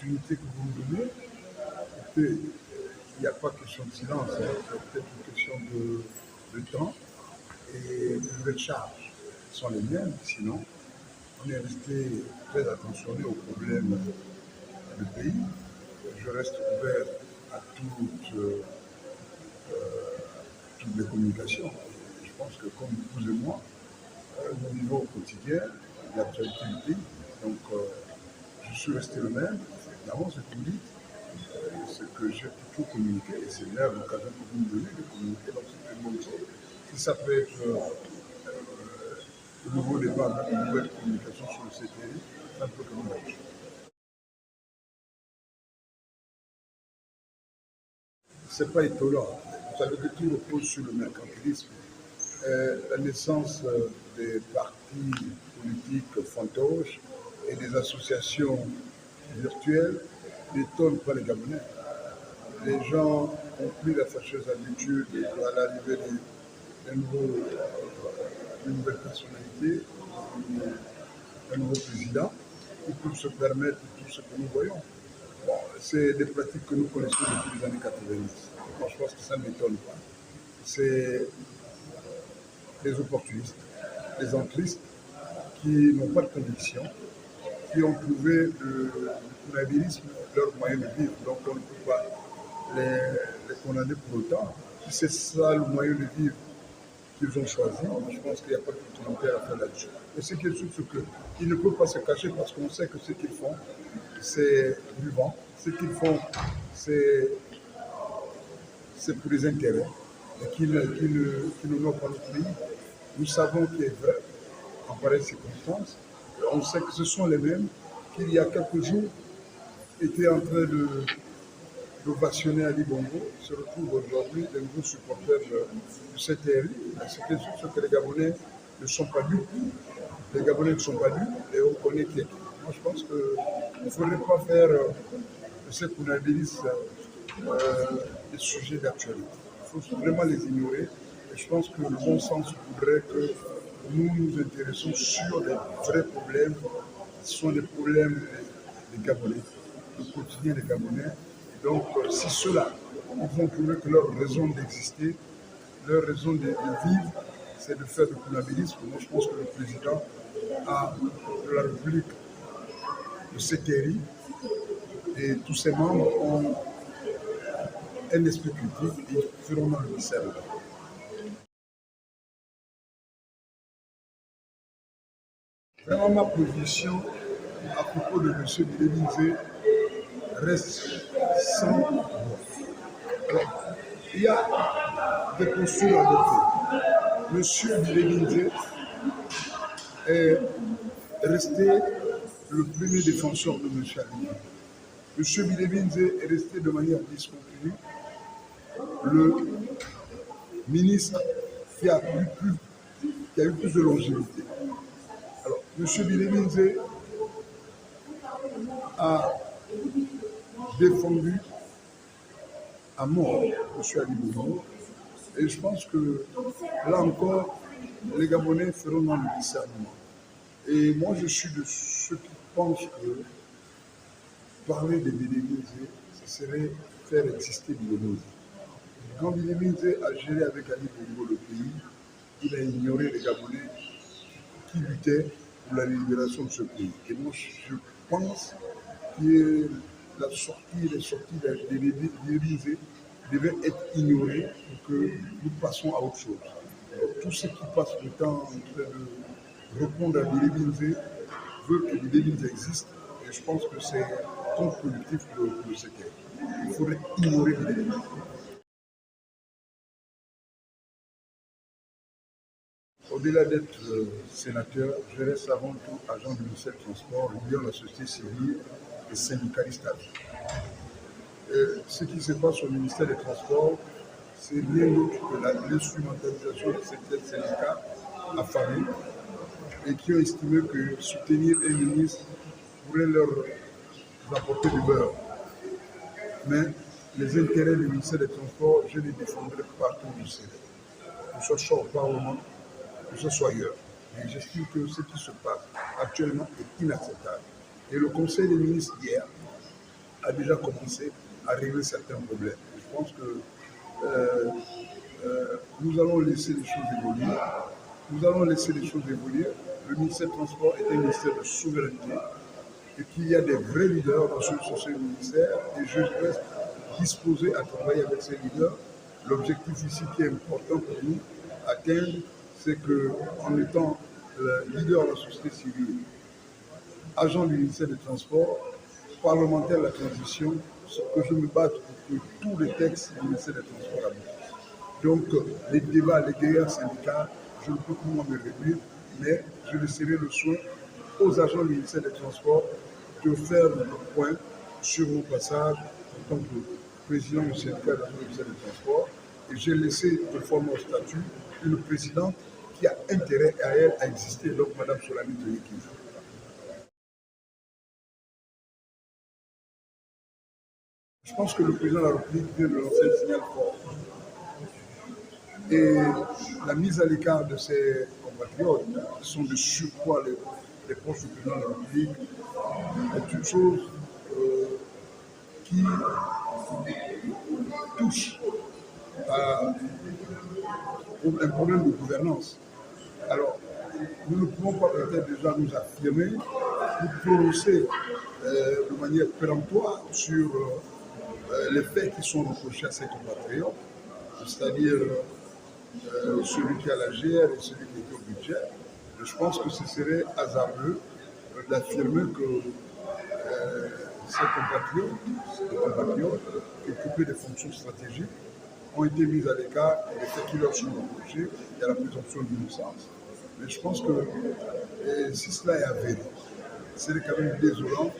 l'opportunité que vous me donnez. Écoutez, il n'y a pas question de silence, hein, c'est peut-être une question de temps et de nouvelles charges sont les mêmes. Sinon, on est resté très attentionné aux problèmes du pays. Je reste ouvert à toutes les communications. Je pense que comme vous et moi, nous vivons au quotidien l'actualité du pays. Donc, je suis resté le même. Évidemment, ce que vous dites, c'est que j'ai toujours communiqué et c'est là l'occasion que vous me donnez de communiquer. Donc, c'est une bonne chose. Si ça peut être le nouveau départ d'une nouvelle communication sur le CTI, ça ne peut que nous marcher. Ce n'est pas étonnant. Vous savez que tout repose sur le mercantilisme. La naissance des partis politiques fantoches et des associations virtuelles n'étonne pas les Gabonais. Les gens ont pris la fâcheuse habitude à l'arrivée d'une nouvelle personnalité, d'un nouveau président, qui peuvent se permettre tout ce que nous voyons. Bon, c'est des pratiques que nous connaissons depuis les années 90. Moi, je pense que ça ne m'étonne pas. C'est les opportunistes, les entristes qui n'ont pas de conviction, qui ont trouvé le connabilisme leur moyen de vivre. Donc on ne peut pas les condamner pour autant. Si c'est ça le moyen de vivre qu'ils ont choisi, je pense qu'il n'y a pas de commentaire à faire là-dessus. Et ce qui est sûr, c'est qu'ils ne peuvent pas se cacher parce qu'on sait que ce qu'ils font, c'est du vent. Ce qu'ils font, c'est pour les intérêts et qu'ils n'honorent pas notre pays. Nous savons qu'il est vrai, en pareille circonstance. On sait que ce sont les mêmes qui, il y a quelques jours, étaient en train d'ovationner Ali Bongo, se retrouvent aujourd'hui des nouveaux supporters du CTRI. Ce qui est sûr, c'est que les Gabonais ne sont pas dupes. Les Gabonais ne sont pas dupes et on connaît qui est qui. Moi, je pense qu'il ne faudrait pas faire de ces connabilistes des sujets d'actualité. Il faut vraiment les ignorer. Et je pense que le bon sens voudrait que nous nous intéressons sur les vrais problèmes. Ce sont les problèmes des Gabonais, le quotidien des Gabonais. Et donc, si ceux-là, ils vont trouver que leur raison d'exister, leur raison de vivre, c'est de faire du connabilisme. Moi, je pense que le président de la République, le CTRI, et tous ses membres ont un esprit critique et ils feront dans le discernement. Vraiment, ma position à propos de M. Biléminzé reste sans voix. Alors, il y a des postures adoptées. M. Biléminzé est resté le premier défenseur de M. Ali. M. Biléminzé est resté de manière discontinue le ministre qui a eu plus de longévité. Alors, M. Biléminzé a défendu à mort M. Ali Bongo. Et je pense que là encore, les Gabonais feront dans le discernement. Et moi, je suis de ceux qui pensent que parler de Biléminzé, ce serait faire exister Biléminzé. Quand Biléminzé a géré avec Ali Bongo le pays, il a ignoré les Gabonais qui luttaient pour la libération de ce pays. Et moi, je pense que les sorties de Biléminzé devaient être ignorées pour que nous passions à autre chose. Tout ce qui passe le temps en train de répondre à Biléminzé veut que Biléminzé existe. Et je pense que c'est contre-productif pour le secteur. Il faudrait ignorer Biléminzé. Au-delà d'être sénateur, je reste avant tout agent du ministère du Transport, liant la société civile et syndicaliste à vie. Ce qui se passe au ministère des Transports, c'est rien d'autre que l'instrumentalisation de certains syndicats affamés et qui ont estimé que soutenir un ministre pourrait leur apporter du beurre. Mais les intérêts du ministère des Transports, je les défendrai partout où je serai. Que ce soit au Parlement, que ce soit ailleurs. Mais j'estime que ce qui se passe actuellement est inacceptable. Et le Conseil des ministres hier a déjà commencé à régler certains problèmes. Je pense que euh, nous allons laisser les choses évoluer. Nous allons laisser les choses évoluer. Le ministère des Transports est un ministère de souveraineté et qu'il y a des vrais leaders dans ce ministère et je reste disposé à travailler avec ces leaders. L'objectif ici qui est important pour nous atteindre, c'est qu'en étant le leader de la société civile, agent du ministère des Transports, parlementaire de la transition, que je me batte pour que tous les textes du ministère des Transports aboutissent. Donc, les débats, les guerres syndicales, je ne peux comment me réduire, mais je laisserai le soin aux agents du ministère des Transports de faire le point sur mon passage en tant que président du syndicat du ministère des Transports. Et j'ai laissé de former au statut une présidente qui a intérêt à elle à exister, donc Mme Solani de l'équipe. Je pense que le président de la République vient de lancer un signal fort. Et la mise à l'écart de ces compatriotes, qui sont de surcroît les proches du président de la République, est une chose qui touche à un problème de gouvernance. Alors, nous ne pouvons pas peut-être déjà nous affirmer, nous prononcer de manière péremptoire sur les faits qui sont reprochés à ces compatriotes, c'est-à-dire celui qui a la GR et celui qui est au budget. Je pense que ce serait hasardeux d'affirmer que ces compatriotes qui occupaient des fonctions stratégiques ont été mis à l'écart et les faits qui leur sont reprochés, il y a la présomption d'innocence. Mais je pense que si cela est avéré, c'est quand même désolant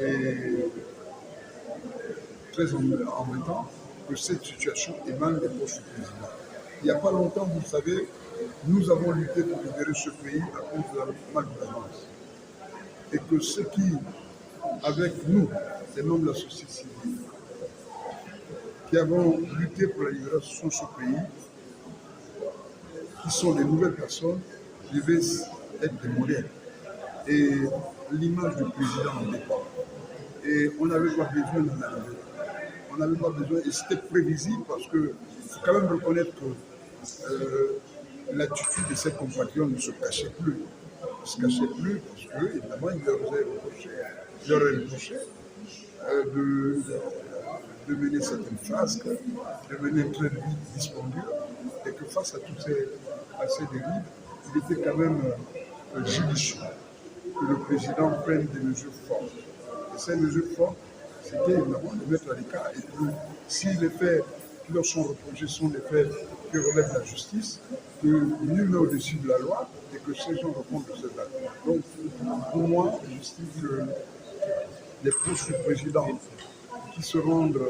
et très embêtant que cette situation émane des poches du président. Il n'y a pas longtemps, vous le savez, nous avons lutté pour libérer ce pays à cause de la malgouvernance. Et que ceux qui, avec nous, les membres de la société civile, qui avons lutté pour la libération de ce pays, qui sont des nouvelles personnes, devaient être des modèles. Et l'image du président en dépend. Et on n'avait pas besoin d'en arriver. On n'avait pas besoin, et c'était prévisible parce qu'il faut quand même reconnaître que l'attitude de ces compatriotes ne se cachait plus. Ils ne se cachaient plus parce que, évidemment, ils leur avaient reproché de mener certaines phrases, de mener un train de vie dispendieux, et que face à toutes ces dérives, il était quand même judicieux que le président prenne des mesures fortes. Et ces mesures fortes, c'était évidemment de mettre à l'écart et que si les faits qui leur sont reprochés sont des faits qui relèvent de la justice, que nul n'est au-dessus de la loi et que ces gens répondent de cette acte. Donc, pour moi, j'estime que les proches du président qui se rendent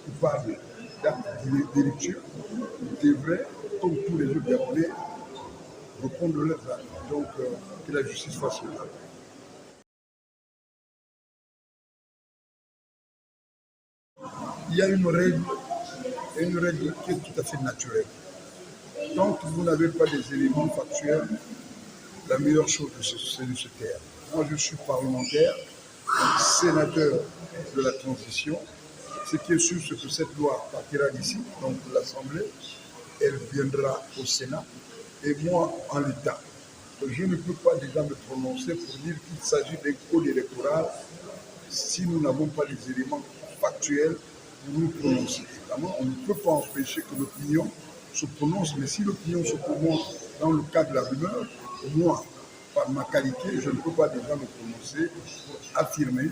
coupables d'actes délictueux devraient, comme tous les autres Gabonais, répondre de leurs actes. Donc, que la justice fasse cela. Il y a une règle qui est tout à fait naturelle. Tant que vous n'avez pas des éléments factuels, la meilleure chose, c'est de se taire. Moi, je suis parlementaire, sénateur de la transition. Ce qui est sûr, c'est que cette loi partira d'ici, donc de l'Assemblée, elle viendra au Sénat. Et moi, en l'état, je ne peux pas déjà me prononcer pour dire qu'il s'agit d'un code électoral si nous n'avons pas les éléments factuels pour nous prononcer. Évidemment, on ne peut pas empêcher que l'opinion se prononce, mais si l'opinion se prononce dans le cadre de la rumeur, moi, par ma qualité, je ne peux pas déjà me prononcer pour affirmer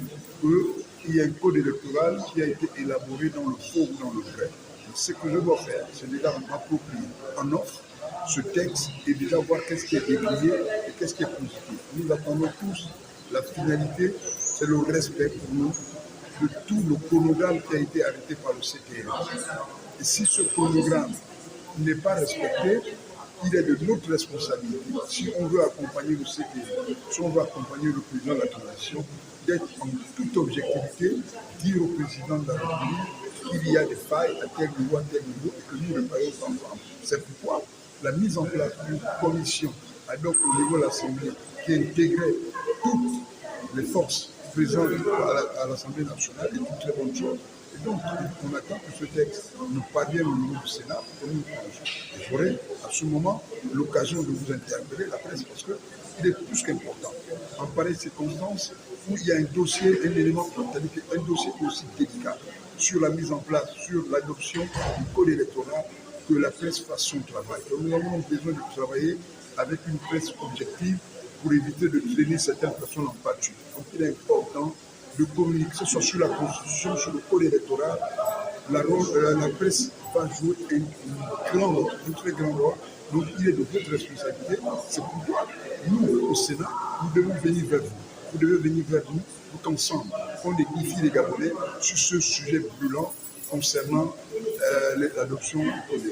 qu'il y a un code électoral qui a été élaboré dans le faux ou dans le vrai. Ce que je dois faire, c'est déjà m'approprier en offre ce texte et déjà voir qu'est-ce qui est décrié et qu'est-ce qui est positif. Nous attendons tous la finalité, c'est le respect pour nous de tout le chronogramme qui a été arrêté par le CTN. Et si ce chronogramme n'est pas respecté, il est de notre responsabilité, si on veut accompagner le CTN, si on veut accompagner le président de la transition, d'être en toute objectivité, dire au président de la République qu'il y a des failles à tel niveau, et que nous réparons ensemble. C'est pourquoi la mise en place d'une commission, donc au niveau de l'Assemblée, qui intégrait toutes les forces présent à l'Assemblée nationale est une très bonne chose. Et donc, on attend que ce texte nous parvienne au niveau du Sénat pour que nous tranchions. J'aurai à ce moment l'occasion de vous interpeller, la presse, parce qu'il est plus qu'important. En pareille circonstance, où il y a un dossier, un élément, c'est-à-dire un dossier aussi délicat sur la mise en place, sur l'adoption du code électoral, que la presse fasse son travail. Donc, nous avons besoin de travailler avec une presse objective pour éviter de traîner certaines personnes en pâture. Donc, il est important de communiquer, que ce soit sur la Constitution, sur le code électoral. La presse va jouer un très grand rôle. Donc, il est de votre responsabilité. C'est pourquoi nous, au Sénat, nous devons venir vers vous. Vous devez venir vers nous pour qu'ensemble, on édifie les Gabonais sur ce sujet brûlant concernant l'adoption du code